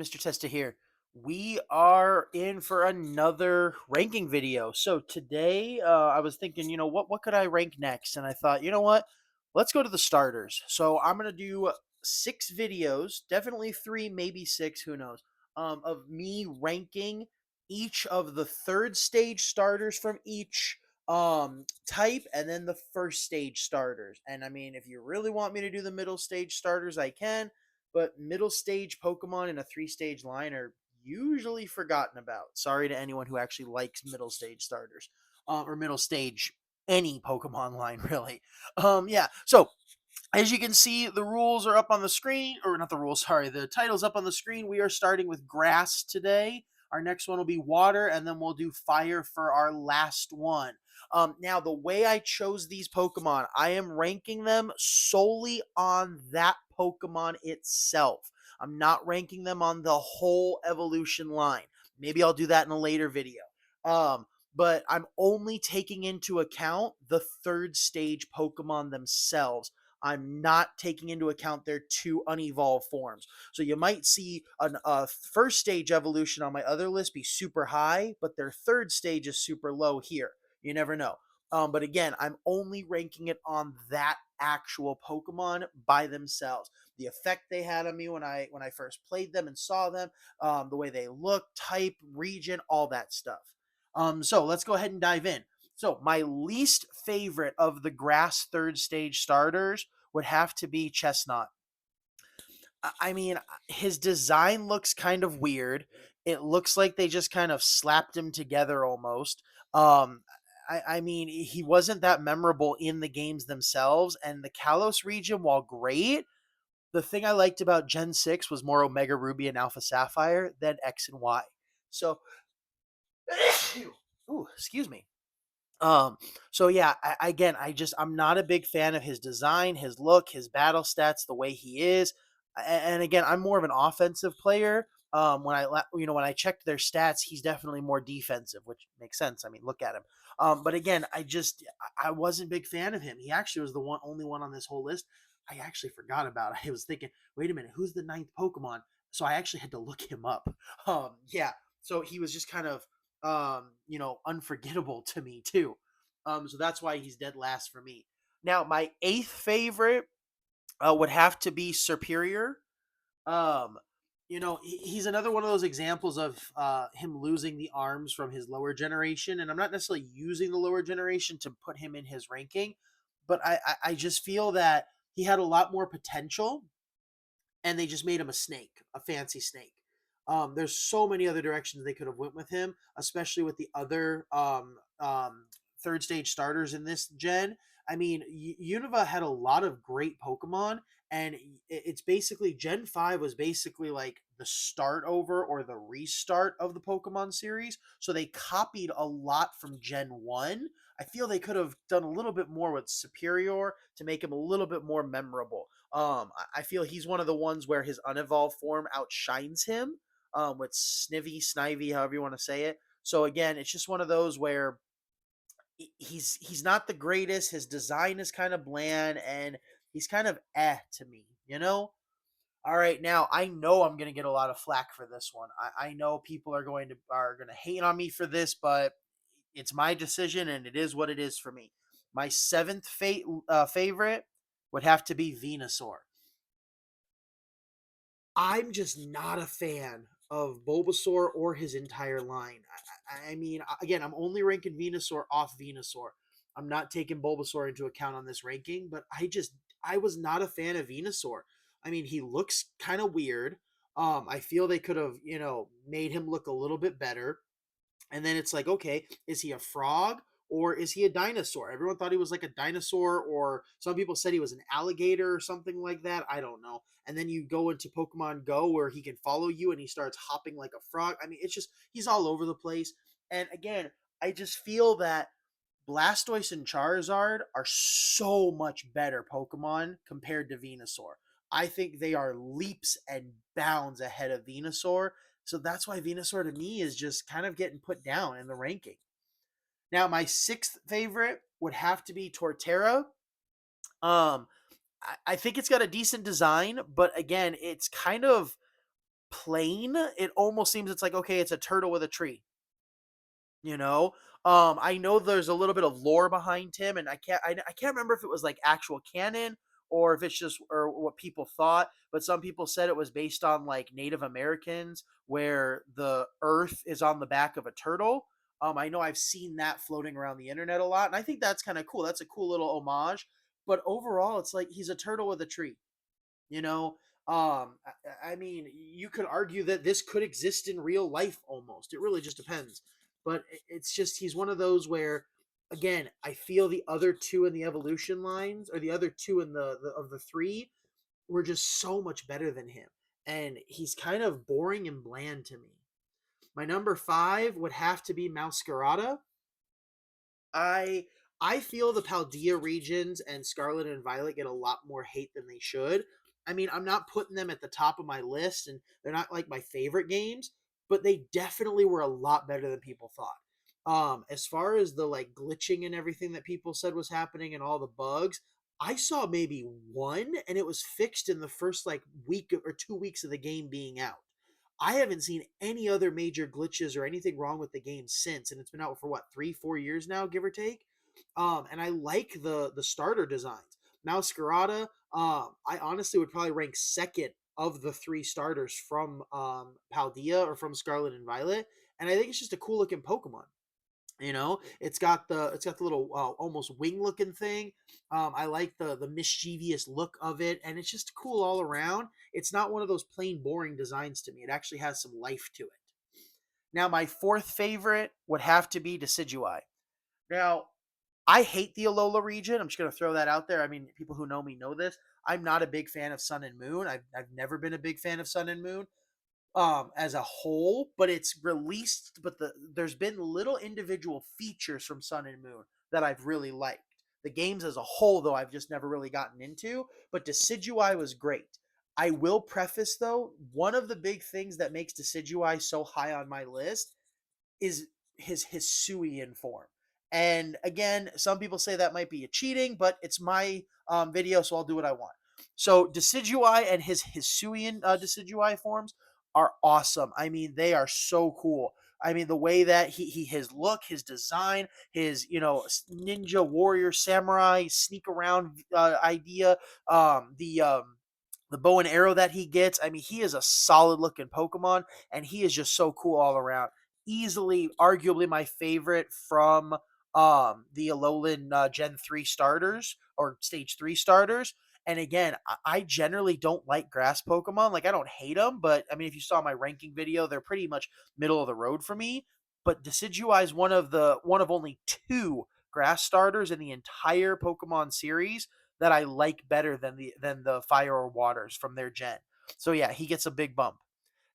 Mr. Testa here. We are in for another ranking video. So today, I was thinking, what could I rank next? And I thought, you know what? Let's go to the starters. So I'm gonna do 6 videos, definitely three, maybe six, who knows, of me ranking each of the third stage starters from each type, and then the first stage starters. And I mean, if you really want me to do the middle stage starters, I can, but middle stage Pokemon in a 3 stage line are usually forgotten about. Sorry to anyone who actually likes middle stage starters, or middle stage any Pokemon line, really. Yeah. So as you can see, the rules are up on the screen, or not the rules, sorry, the title's up on the screen. We are starting with grass today. Our next one will be water, and then we'll do fire for our last one. Now, the way I chose these Pokemon, I am ranking them solely on that Pokemon itself. I'm not ranking them on the whole evolution line. Maybe I'll do that in a later video. But I'm only taking into account the third stage Pokemon themselves. I'm not taking into account their two unevolved forms. So you might see a first stage evolution on my other list be super high, but their third stage is super low here. You never know. But again, I'm only ranking it on that actual Pokemon by themselves. The effect they had on me when I first played them and saw them, the way they look, type, region, all that stuff. So let's go ahead and dive in. So my least favorite of the grass third stage starters would have to be Chestnut. I mean, his design looks kind of weird. It looks like they just kind of slapped him together almost. Um, I mean, he wasn't that memorable in the games themselves, and the Kalos region, while great, the thing I liked about Gen 6 was more Omega Ruby and Alpha Sapphire than X and Y. So, ooh, excuse me. Um, so yeah, again, I'm not a big fan of his design, his look, his battle stats, the way he is. And again, I'm more of an offensive player. When I checked their stats, he's definitely more defensive, which makes sense. I mean, look at him. But again, I wasn't a big fan of him. He actually was the only one on this whole list I actually forgot about. I was thinking, wait a minute, who's the ninth Pokemon? So I actually had to look him up. Yeah. So he was just kind of unforgettable to me too. So that's why he's dead last for me. Now, my eighth favorite would have to be Superior. Um, he's another one of those examples of him losing the arms from his lower generation, and I'm not necessarily using the lower generation to put him in his ranking, but I just feel that he had a lot more potential, and they just made him a snake, a fancy snake. There's so many other directions they could have went with him, especially with the other third stage starters in this gen. I mean, Unova had a lot of great Pokemon, and it's basically Gen 5 was basically like the start over or the restart of the Pokemon series. So they copied a lot from Gen 1. I feel they could have done a little bit more with Superior to make him a little bit more memorable. I feel he's one of the ones where his unevolved form outshines him, with Snivy, however you want to say it. So again, it's just one of those where he's not the greatest. His design is kind of bland, and he's kind of to me, you know. All right, now I know I'm gonna get a lot of flack for this one. I know people are gonna hate on me for this, but it's my decision, and it is what it is for me. My seventh favorite would have to be Venusaur. I'm just not a fan of Bulbasaur or his entire line. I mean, again, I'm only ranking Venusaur off Venusaur. I'm not taking Bulbasaur into account on this ranking, but I was not a fan of Venusaur. I mean, he looks kind of weird. I feel they could have, made him look a little bit better. And then it's like, okay, is he a frog or is he a dinosaur? Everyone thought he was like a dinosaur, or some people said he was an alligator or something like that. I don't know. And then you go into Pokemon Go where he can follow you and he starts hopping like a frog. I mean, it's just, he's all over the place. And again, I just feel that Blastoise and Charizard are so much better Pokemon compared to Venusaur. I think they are leaps and bounds ahead of Venusaur. So that's why Venusaur to me is just kind of getting put down in the ranking. Now, my sixth favorite would have to be Torterra. Um, I think it's got a decent design, but again, it's kind of plain, it almost seems it's like, okay, it's a turtle with a tree, you know? I know there's a little bit of lore behind him, and I can't remember if it was like actual canon or if it's just or what people thought, but some people said it was based on like Native Americans where the earth is on the back of a turtle. I know I've seen that floating around the internet a lot, and I think that's kind of cool. That's a cool little homage. But overall, it's like he's a turtle with a tree. You know, I mean, you could argue that this could exist in real life almost. It really just depends. But it's just he's one of those where, again, I feel the other two in the evolution lines, or the other two in the of the three, were just so much better than him, and he's kind of boring and bland to me. My number five would have to be Masquerada. I I feel the Paldea regions and Scarlet and Violet get a lot more hate than they should. I mean, I'm not putting them at the top of my list, and they're not like my favorite games, but they definitely were a lot better than people thought. As far as the like glitching and everything that people said was happening and all the bugs, I saw maybe one, and it was fixed in the first like week or 2 weeks of the game being out. I haven't seen any other major glitches or anything wrong with the game since, and it's been out for what 3-4 years now, give or take. And I like the starter designs. Masquerada, I honestly would probably rank second of the three starters from Paldea or from Scarlet and Violet, and I think it's just a cool looking Pokemon. It's got the little almost wing looking thing. I like the mischievous look of it, and it's just cool all around. It's not one of those plain boring designs to me. It actually has some life to it. Now, my fourth favorite would have to be Decidueye. Now, I hate the Alola region. I'm just going to throw that out there. I mean, people who know me know this. I'm not a big fan of Sun and Moon. I've never been a big fan of Sun and Moon as a whole, but it's released, but there's been little individual features from Sun and Moon that I've really liked. The games as a whole, though, I've just never really gotten into, but Decidueye was great. I will preface, though, one of the big things that makes Decidueye so high on my list is his Hisuian form. And again, some people say that might be a cheating, but it's my video, so I'll do what I want. So Decidueye and his Hisuian Decidueye forms are awesome. I mean, they are so cool. I mean, the way that he his look, his design, his ninja warrior samurai sneak around idea, the bow and arrow that he gets. I mean, he is a solid looking Pokemon, and he is just so cool all around. Easily, arguably my favorite from the Alolan Gen 3 starters or Stage 3 starters. And again, I generally don't like grass Pokemon. Like, I don't hate them, but I mean, if you saw my ranking video, they're pretty much middle of the road for me. But Decidueye is one of only two grass starters in the entire Pokemon series that I like better than the fire or waters from their gen. So yeah, he gets a big bump.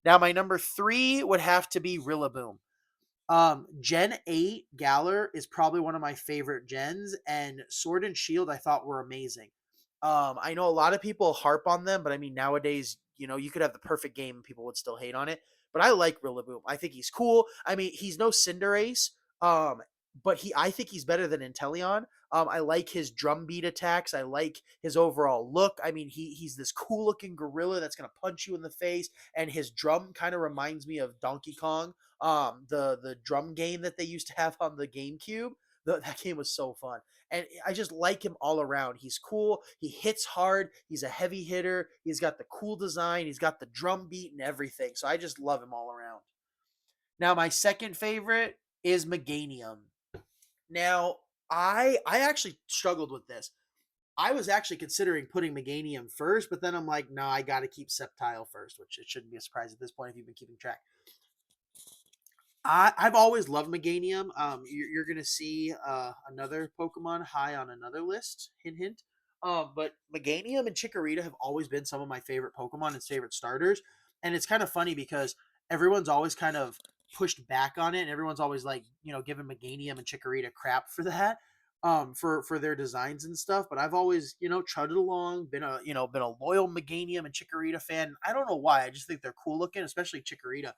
Now my number three would have to be Rillaboom. Gen 8 Galar is probably one of my favorite gens, and Sword and Shield I thought were amazing. I know a lot of people harp on them, but I mean nowadays, you could have the perfect game and people would still hate on it. But I like Rillaboom. I think he's cool. I mean, he's no Cinderace, um, but I think he's better than Inteleon. I like his drum beat attacks. I like his overall look. I mean, he's this cool looking gorilla that's gonna punch you in the face, and his drum kind of reminds me of Donkey Kong, the drum game that they used to have on the GameCube. That game was so fun, and I just like him all around. He's cool. He hits hard. He's a heavy hitter. He's got the cool design. He's got the drum beat and everything. So I just love him all around. Now my second favorite is Meganium. Now I actually struggled with this. I was actually considering putting Meganium first, but then I'm like, no, I got to keep Sceptile first, which it shouldn't be a surprise at this point if you've been keeping track. I've always loved Meganium. You're gonna see another Pokemon high on another list. Hint, hint. But Meganium and Chikorita have always been some of my favorite Pokemon and favorite starters. And it's kind of funny because everyone's always kind of pushed back on it, and everyone's always like, giving Meganium and Chikorita crap for that, for their designs and stuff. But I've always, trudged along, been a loyal Meganium and Chikorita fan. I don't know why. I just think they're cool looking, especially Chikorita.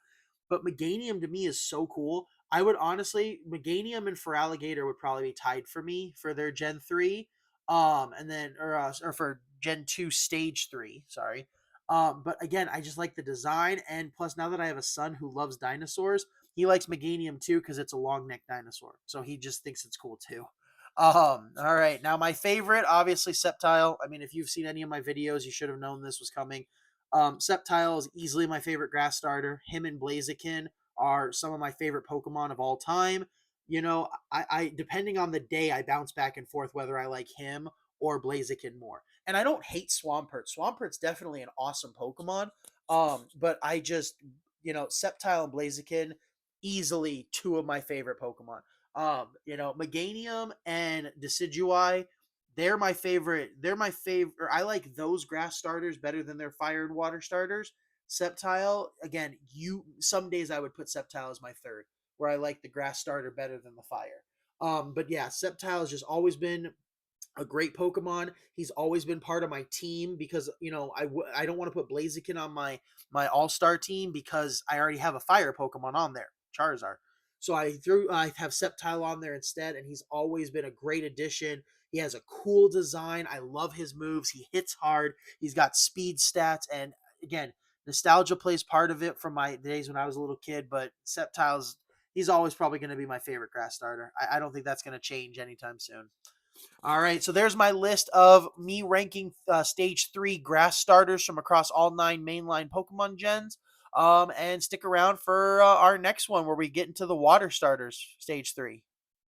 But Meganium to me is so cool. I would honestly, Meganium and Feraligatr would probably be tied for me for their Gen 3. And then or for Gen 2 Stage 3, sorry. But again, I just like the design, and plus, now that I have a son who loves dinosaurs, he likes Meganium too because it's a long neck dinosaur. So he just thinks it's cool too. All right. Now my favorite, obviously Sceptile. I mean, if you've seen any of my videos, you should have known this was coming. Sceptile is easily my favorite grass starter. Him and Blaziken are some of my favorite Pokemon of all time. I depending on the day, I bounce back and forth whether I like him or Blaziken more. And I don't hate Swampert. Swampert's definitely an awesome Pokemon. But I just, Sceptile and Blaziken, easily two of my favorite Pokemon. Meganium and Decidueye, they're my favorite. They're my favorite. I like those grass starters better than their fire and water starters. Sceptile, again, some days I would put Sceptile as my third, where I like the grass starter better than the fire. But yeah, Sceptile has just always been a great Pokemon. He's always been part of my team because I don't want to put Blaziken on my All Star team because I already have a fire Pokemon on there, Charizard. So I have Sceptile on there instead, and he's always been a great addition. He has a cool design. I love his moves. He hits hard. He's got speed stats, and again, nostalgia plays part of it from my days when I was a little kid. But Sceptile's he's always probably going to be my favorite grass starter. I don't think that's going to change anytime soon. All right, so there's my list of me ranking stage 3 grass starters from across all 9 mainline Pokemon gens. And stick around for our next one where we get into the water starters, stage 3.